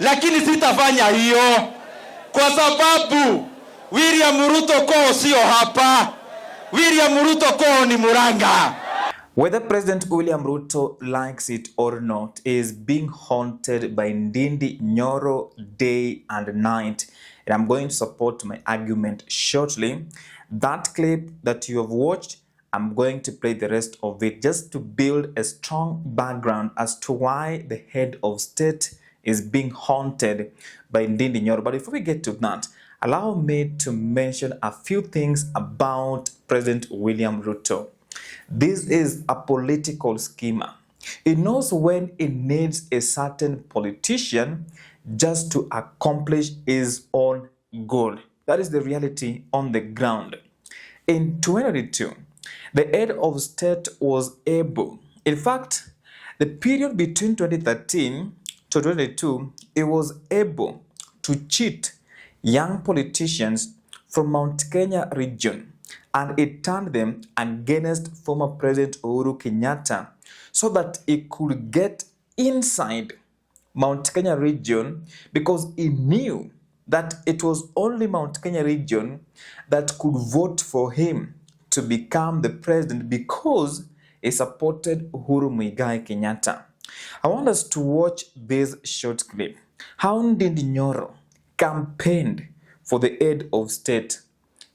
lakini sitafanya hiyo kwa sababu William Ruto ko sio hapa. William Ruto ko ni Muranga. Whether President William Ruto likes it or not, is being haunted by Ndindi, Nyoro day and night. And I'm going to support my argument shortly. That clip that you have watched, I'm going to play the rest of it just to build a strong background as to why the head of state is being haunted by Ndindi Nyoro. But before we get to that, allow me to mention a few things about President William Ruto. This is a political schemer. He knows when he needs a certain politician just to accomplish his own goal. That is the reality on the ground. In 2022, the head of state was able, in fact, the period between 2013 to 2022, he was able to cheat young politicians from Mount Kenya region, and it turned them against former President Uhuru Kenyatta so that he could get inside Mount Kenya region, because he knew that it was only Mount Kenya region that could vote for him to become the president, because he supported Uhuru Muigai Kenyatta. I want us to watch this short clip. How Ndindi Nyoro campaigned for the head of state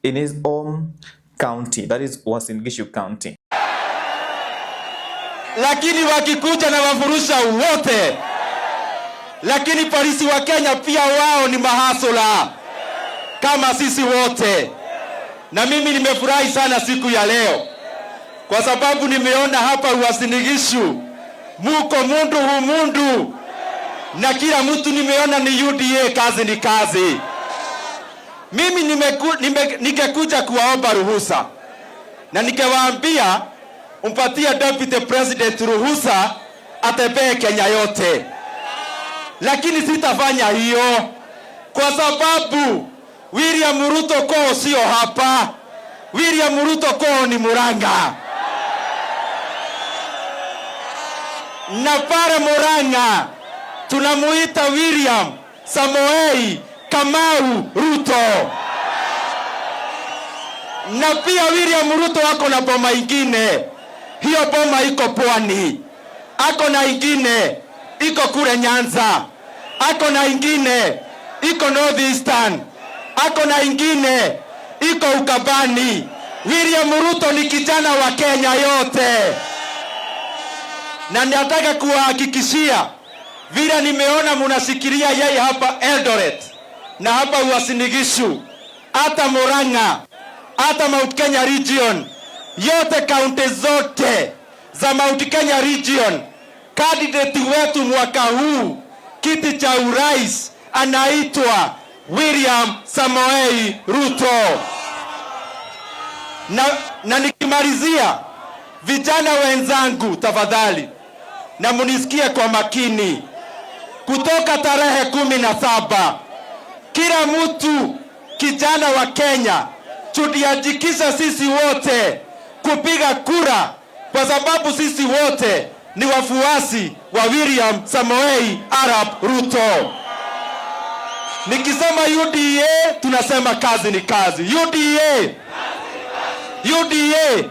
in his own county, that is Uasin Gishu County. Lakini wakikuja na wafurusha wote. Lakini polisi wa Kenya pia wao ni mahasula kama sisi wote. Na mimi nimefurahi sana siku ya leo kwa sababu nimeona hapa Uasin Gishu muko mundu humundu, na kila mtu nimeona ni UDA, kazi ni kazi. Mimi ningekuja kuwaomba ruhusa na nikewaambia umpatie deputy president ruhusa atembee Kenya yote, lakini sitafanya hiyo kwa sababu William Ruto ko sio hapa. William Ruto ko ni Muranga, na pale Muranga tunamuita William Samoei Kamau Ruto. Na pia William Ruto ako na boma ingine, hiyo boma iko Pwani. Ako na ingine iko kule Nyanza. Ako na ingine iko Northeastern. Ako na ingine iko Ukambani. William Ruto ni kijana wa Kenya yote. Na nataka kuwahakikishia, vile nimeona mnashikilia yeye hapa Eldoret na hapa Uasin Gishu, hata Murang'a, hata Mount Kenya region, yote kaunti zote za Mount Kenya region, candidate wetu mwaka huu kiti cha urais anaitwa William Samoei Ruto. Na nikimalizia, vijana wenzangu tafadhali na munisikie kwa makini, kutoka tarehe 17 kila mtu kijana wa Kenya tujiandikisha sisi wote kupiga kura, kwa sababu sisi wote ni wafuasi wa William Samoei Arap Ruto. Nikisema UDA tunasema kazi ni kazi. UDA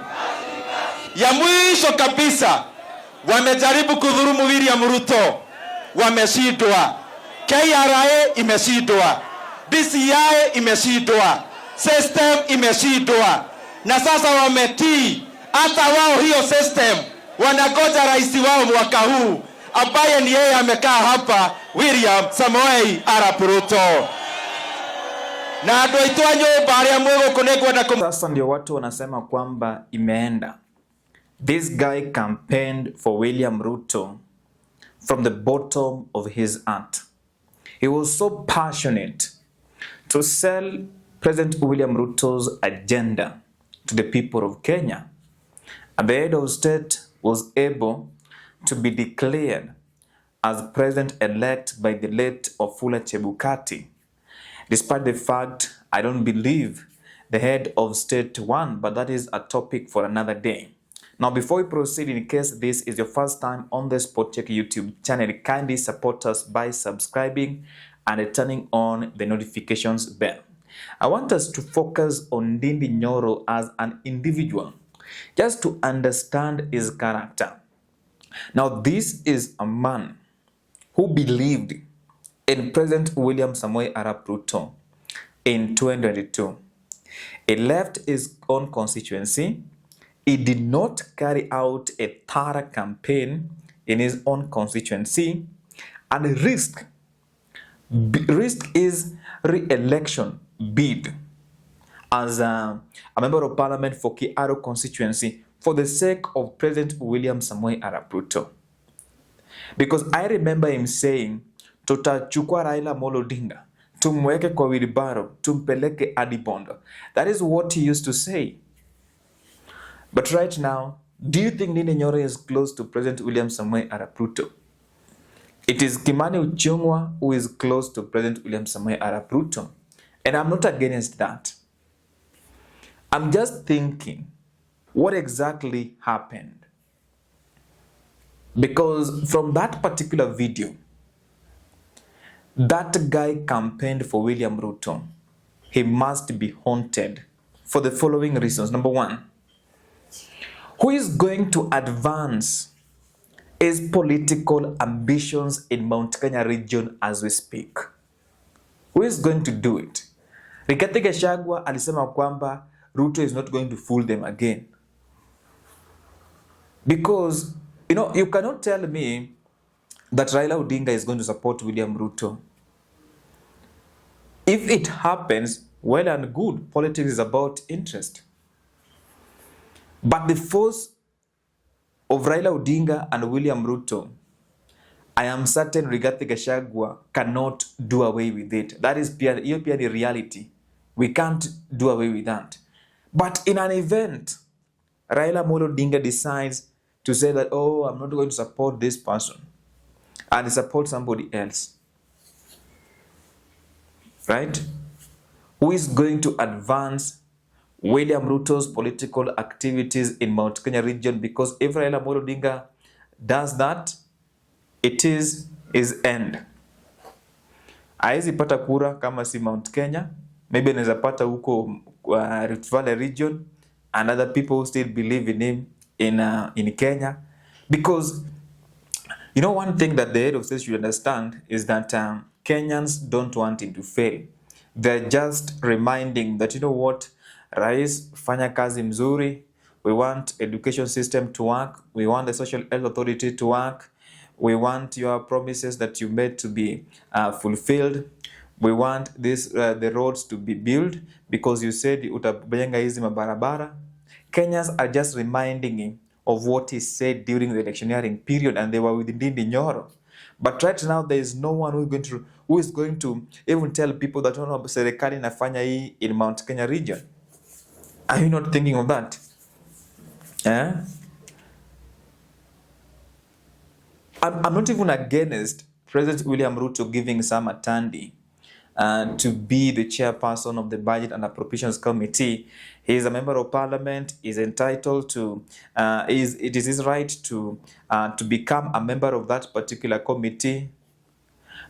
ya mwisho kabisa wamejaribu kudhulumu William Ruto, wameshindwa. KRA imeshindwa, DCI imeshindwa, system imeshindwa, na sasa wametii hata wao hiyo system. Wanagoja rais wao mwaka huu ambaye ni yeye amekaa hapa, William Samoei Arap Ruto. Na adoitwa nyumba ya Mungu kunegwa na sasa ndio watu wanasema kwamba imeenda. This guy campaigned for William Ruto from the bottom of his heart. He was so passionate to sell President William Ruto's agenda to the people of Kenya. And the head of state was able to be declared as president-elect by the late Wafula Chebukati. Despite the fact, I don't believe the head of state won, but that is a topic for another day. Now, before we proceed, in case this is your first time on the Spot Check YouTube channel, kindly support us by subscribing and turning on the notifications bell. I want us to focus on Ndindi Nyoro as an individual, just to understand his character. Now, this is a man who believed in President William Samoei Arap Ruto in 2022. He left his own constituency. He did not carry out a thorough campaign in his own constituency and risked his re-election bid as a member of parliament for Kiaro constituency for the sake of President William Samoei Arap Ruto. Because I remember him saying, tutachukua Raila Amolo Odinga, tumweke kwa wilibaro, tumpeleke hadi Bondo. That is what he used to say. But right now, do you think Ndindi Nyoro is close to President William Samoei Arap Ruto? It is Kimani Ichung'wah who is close to President William Samoei Arap Ruto. And I'm not against that. I'm just thinking, what exactly happened? Because from that particular video, that guy campaigned for William Ruto. He must be haunted for the following reasons. Number one, who is going to advance his political ambitions in Mount Kenya region as we speak? Who is going to do it? Rigathi Gachagua alisema kwamba Ruto is not going to fool them again. Because, you cannot tell me that Raila Odinga is going to support William Ruto. If it happens, well and good. Politics is about interest. But the force of Raila Odinga and William Ruto, I am certain Rigathi Gachagua cannot do away with it. That is European reality. We can't do away with that. But in an event, Raila Amolo Odinga decides to say that, oh, I'm not going to support this person, and support somebody else. Right? Who is going to advance William Ruto's political activities in Mount Kenya region? Because if Raila Amolo Odinga does that, it is his end. Haezi pata kura kama si Mount Kenya. Maybe anaweza pata huko Rift Valley region, and other people still believe in him in Kenya. Because one thing that the head of state should understand is that Kenyans don't want him to fail. They're just reminding that, Rais, fanya kazi mzuri. We want education system to work. We want the social health authority to work. We want your promises that you made to be fulfilled. We want the roads to be built because you said utajenga hizi mabarabara. Kenyans are just reminding him of what he said during the electioneering period, and they were with Ndindi Nyoro. But right now, there is no one who is going to even tell people that serikali inafanya hii in Mount Kenya region. Are you not thinking of that? I'm not even against President William Ruto giving Sam Atandi to be the chairperson of the Budget and Appropriations Committee. He is a member of parliament, is entitled to, it is his right to become a member of that particular committee.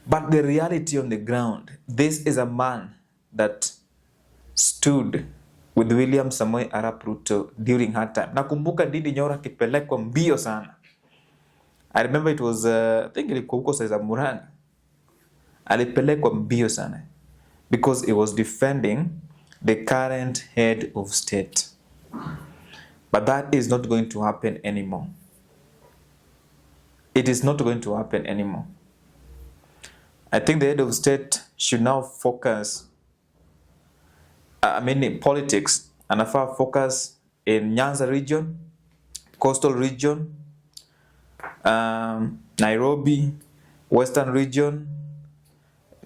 But the reality on the ground, this is a man that stood with William Samoei Arap Ruto during her time. Nakumbuka Ndindi Nyoro akipelekwa mbio sana. I remember it was, I think ilikuwa huko Saiza Murang'a. Alipelekwa mbio sana because he was defending the current head of state. But that is not going to happen anymore. It is not going to happen anymore. I think the head of state should now focus, in politics, and focus in Nyanza region, coastal region, Nairobi, western region,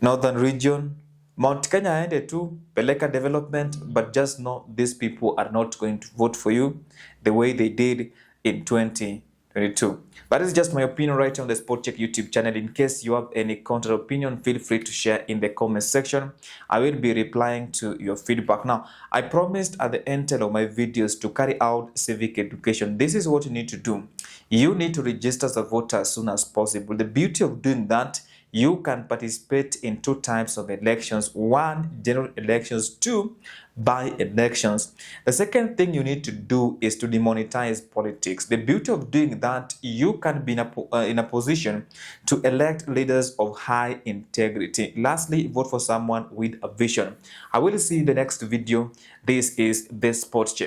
northern region. Mount Kenya aende tu, peleka development, but just know these people are not going to vote for you the way they did in 2022. 2022. That is just my opinion right on the Sport Check YouTube channel. In case you have any counter opinion, feel free to share in the comment section. I will be replying to your feedback. Now, I promised at the end of my videos to carry out civic education. This is what you need to do. You need to register as a voter as soon as possible. The beauty of doing that, you can participate in 2 types of elections: 1, general elections; 2, by-elections. The second thing you need to do is to demonetize politics. The beauty of doing that, you can be in a position to elect leaders of high integrity. Lastly, vote for someone with a vision. I will see you in the next video. This is the Sport Check.